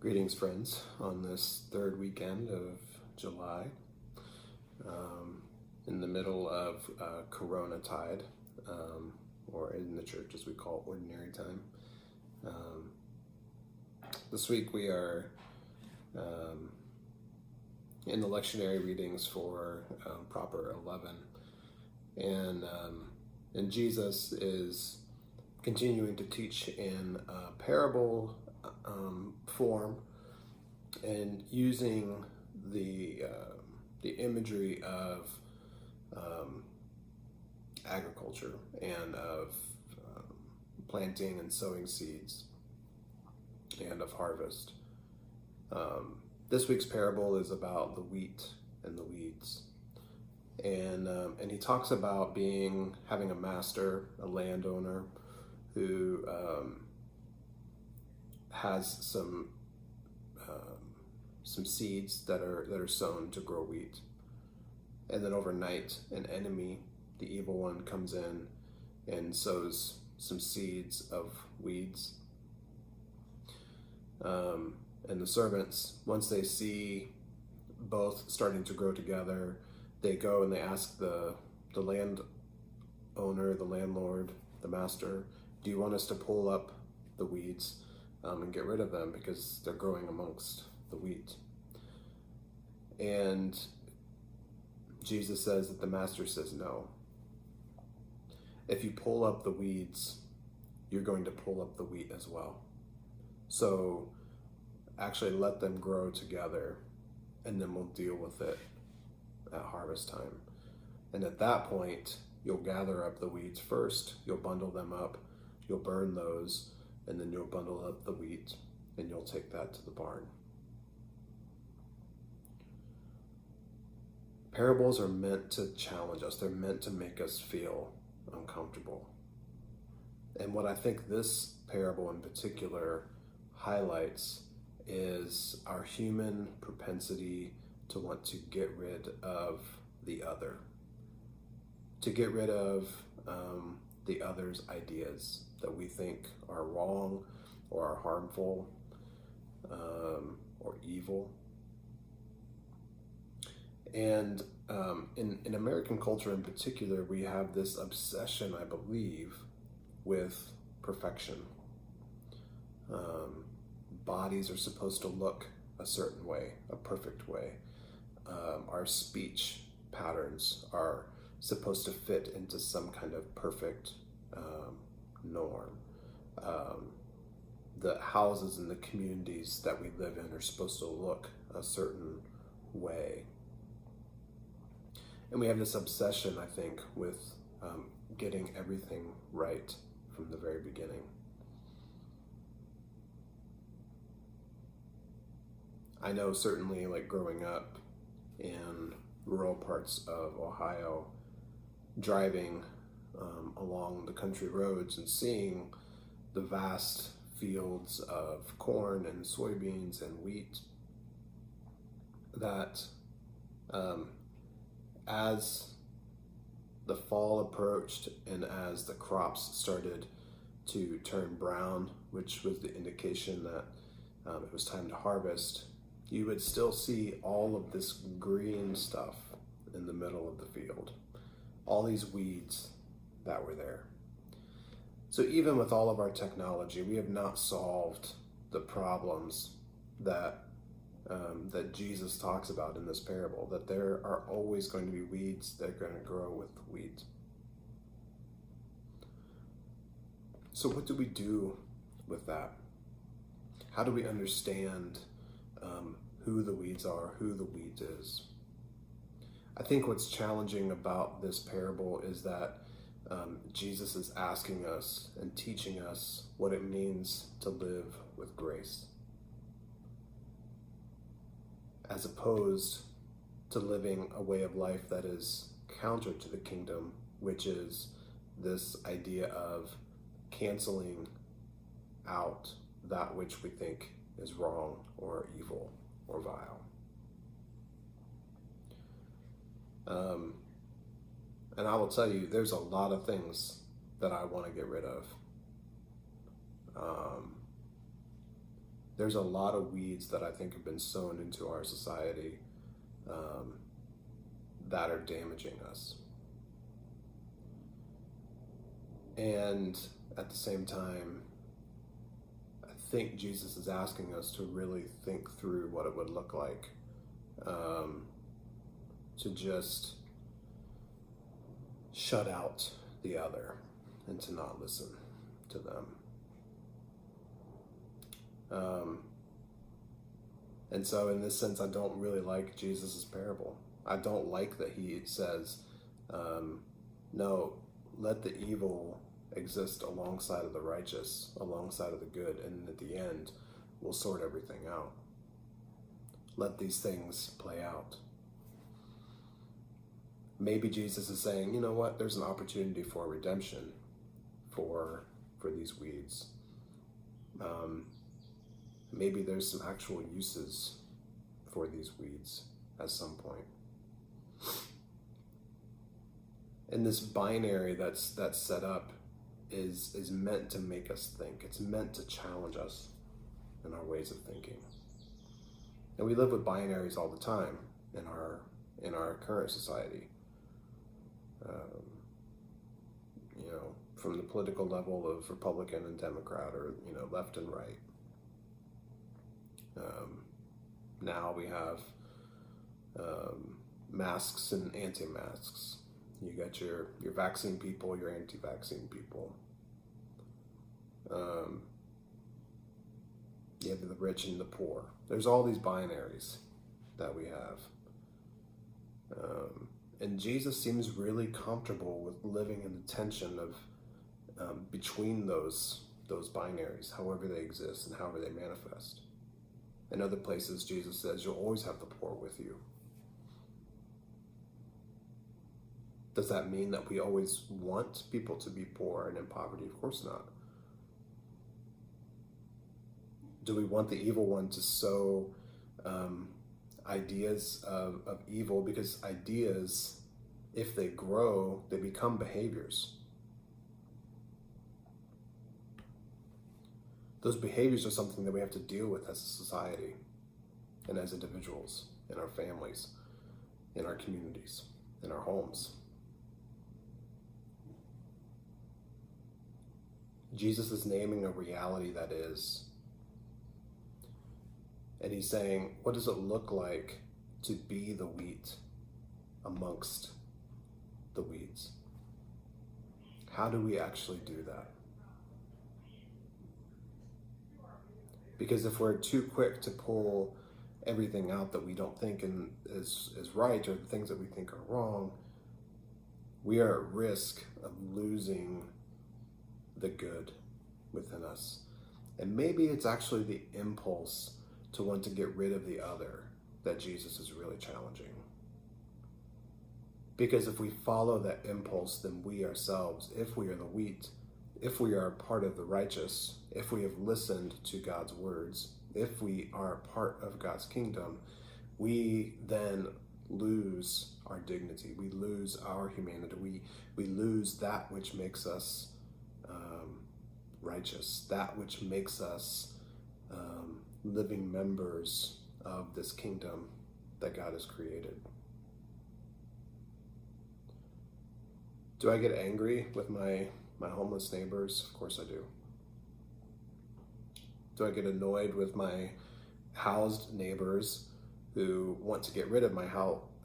Greetings, friends, on this third weekend of July, in the middle of Corona tide, or in the church as we call it, ordinary time. This week we are in the lectionary readings for Proper 11, and Jesus is continuing to teach in a parable form and using the imagery of agriculture and of planting and sowing seeds and of harvest. This week's parable is about the wheat and the weeds, and he talks about having a master, a landowner, who has some seeds that are sown to grow wheat, and then overnight an enemy, the evil one, comes in and sows some seeds of weeds. And the servants, once they see both starting to grow together, they go and they ask the landowner, the landlord, the master, do you want us to pull up the weeds and get rid of them because they're growing amongst the wheat? And Jesus says that the master says no. If you pull up the weeds, you're going to pull up the wheat as well. So actually let them grow together, and then we'll deal with it at harvest time. And at that point, you'll gather up the weeds first, you'll bundle them up, you'll burn those, and then you'll bundle up the wheat and you'll take that to the barn. Parables are meant to challenge us. They're meant to make us feel uncomfortable. And what I think this parable in particular highlights is our human propensity to want to get rid of the other, to get rid of the other's ideas that we think are wrong or are harmful or evil. And in American culture in particular, we have this obsession, I believe, with perfection. Bodies are supposed to look a certain way, a perfect way. Our speech patterns are supposed to fit into some kind of perfect norm. The houses and the communities that we live in are supposed to look a certain way. And we have this obsession, I think, with getting everything right from the very beginning. I know certainly, like growing up in rural parts of Ohio, driving along the country roads and seeing the vast fields of corn and soybeans and wheat, that as the fall approached and as the crops started to turn brown, which was the indication that it was time to harvest, you would still see all of this green stuff in the middle of the field, all these weeds that were there. So even with all of our technology, we have not solved the problems that Jesus talks about in this parable, that there are always going to be weeds that are going to grow with wheat. So what do we do with that? How do we understand who the weeds are, who the wheat is? I think what's challenging about this parable is that Jesus is asking us and teaching us what it means to live with grace, as opposed to living a way of life that is counter to the kingdom, which is this idea of canceling out that which we think is wrong or evil or vile. And I will tell you, there's a lot of things that I want to get rid of. there's a lot of weeds that I think have been sown into our society that are damaging us. And at the same time, I think Jesus is asking us to really think through what it would look like to just shut out the other and to not listen to them. And so in this sense, I don't really like Jesus's parable. I don't like that he says, no, let the evil exist alongside of the righteous, alongside of the good, and at the end, we'll sort everything out. Let these things play out. Maybe Jesus is saying, you know what, there's an opportunity for redemption for these weeds. Maybe there's some actual uses for these weeds at some point. And this binary that's set up is meant to make us think. It's meant to challenge us in our ways of thinking. And we live with binaries all the time in our current society. From the political level of Republican and Democrat, or left and right. Now we have masks and anti-masks. You got your vaccine people, your anti-vaccine people. You have the rich and the poor. There's all these binaries that we have. And Jesus seems really comfortable with living in the tension of between those binaries, however they exist and however they manifest. In other places, Jesus says, you'll always have the poor with you. Does that mean that we always want people to be poor and in poverty? Of course not. Do we want the evil one to sow ideas of evil? Because ideas, if they grow, they become behaviors. Those behaviors are something that we have to deal with as a society and as individuals, in our families, in our communities, in our homes. Jesus is naming a reality that is. And he's saying, what does it look like to be the wheat amongst the weeds? How do we actually do that? Because if we're too quick to pull everything out that we don't think is right, or the things that we think are wrong, we are at risk of losing the good within us. And maybe it's actually the impulse to want to get rid of the other that Jesus is really challenging. Because if we follow that impulse, then we ourselves, if we are the wheat, if we are part of the righteous, if we have listened to God's words, if we are part of God's kingdom, we then lose our dignity. We lose our humanity. We lose that which makes us righteous, that which makes us living members of this kingdom that God has created. Do I get angry with my homeless neighbors? Of course I do. Do I get annoyed with my housed neighbors who want to get rid of my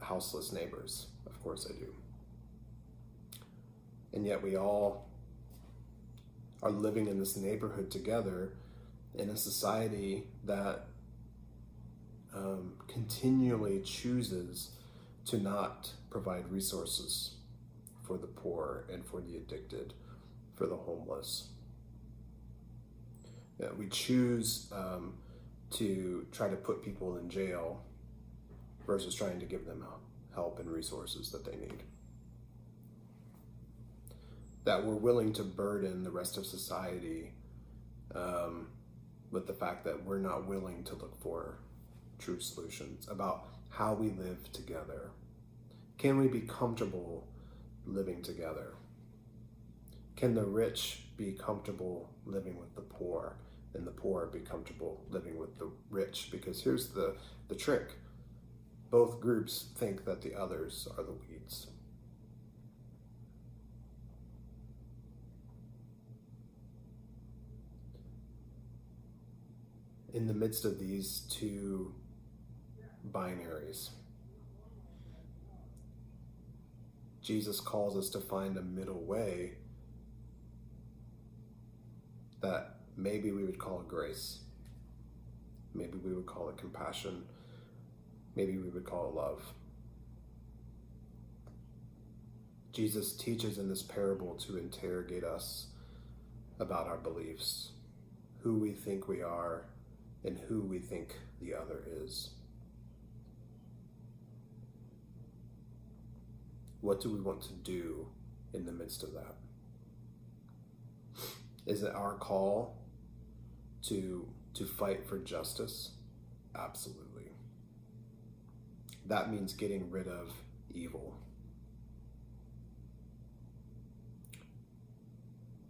houseless neighbors? Of course I do. And yet we all are living in this neighborhood together in a society that continually chooses to not provide resources for the poor and for the addicted, for the homeless. We choose to try to put people in jail versus trying to give them help and resources that they need. That we're willing to burden the rest of society with the fact that we're not willing to look for true solutions about how we live together. Can we be comfortable living together? Can the rich be comfortable living with the poor and the poor be comfortable living with the rich. Because here's the trick. Both groups think that the others are the weeds. In the midst of these two binaries, Jesus calls us to find a middle way that maybe we would call it grace. Maybe we would call it compassion. Maybe we would call it love. Jesus teaches in this parable to interrogate us about our beliefs, who we think we are, and who we think the other is. What do we want to do in the midst of that? Is it our call to fight for justice? Absolutely. That means getting rid of evil.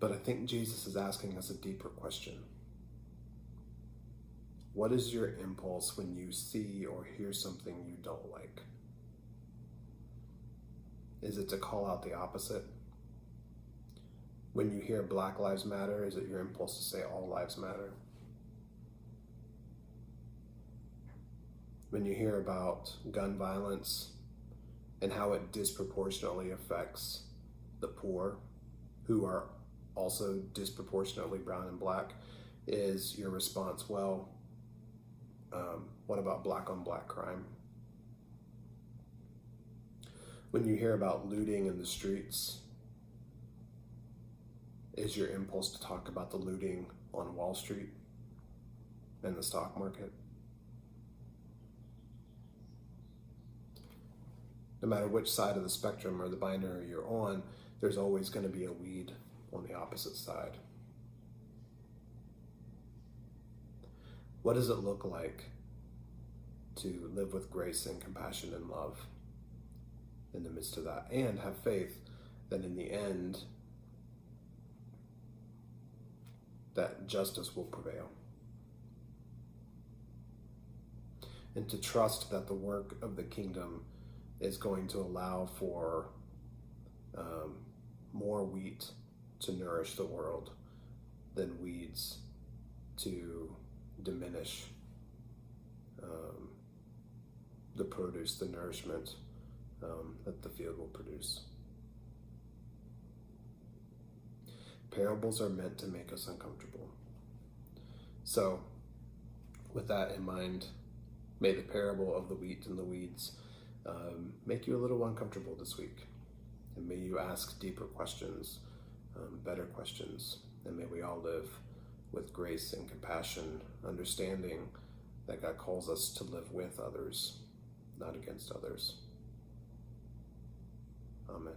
But I think Jesus is asking us a deeper question. What is your impulse when you see or hear something you don't like? Is it to call out the opposite? When you hear Black Lives Matter, is it your impulse to say all lives matter? When you hear about gun violence and how it disproportionately affects the poor, who are also disproportionately brown and black, is your response, well, what about black on black crime? When you hear about looting in the streets, is your impulse to talk about the looting on Wall Street and the stock market? No matter which side of the spectrum or the binary you're on, there's always going to be a weed on the opposite side. What does it look like to live with grace and compassion and love in the midst of that, and have faith that in the end that justice will prevail, and to trust that the work of the kingdom is going to allow for more wheat to nourish the world than weeds to diminish the produce, the nourishment that the field will produce. Parables are meant to make us uncomfortable. So, with that in mind, may the parable of the wheat and the weeds make you a little uncomfortable this week. And may you ask deeper questions, better questions, and may we all live with grace and compassion, understanding that God calls us to live with others, not against others. Amen.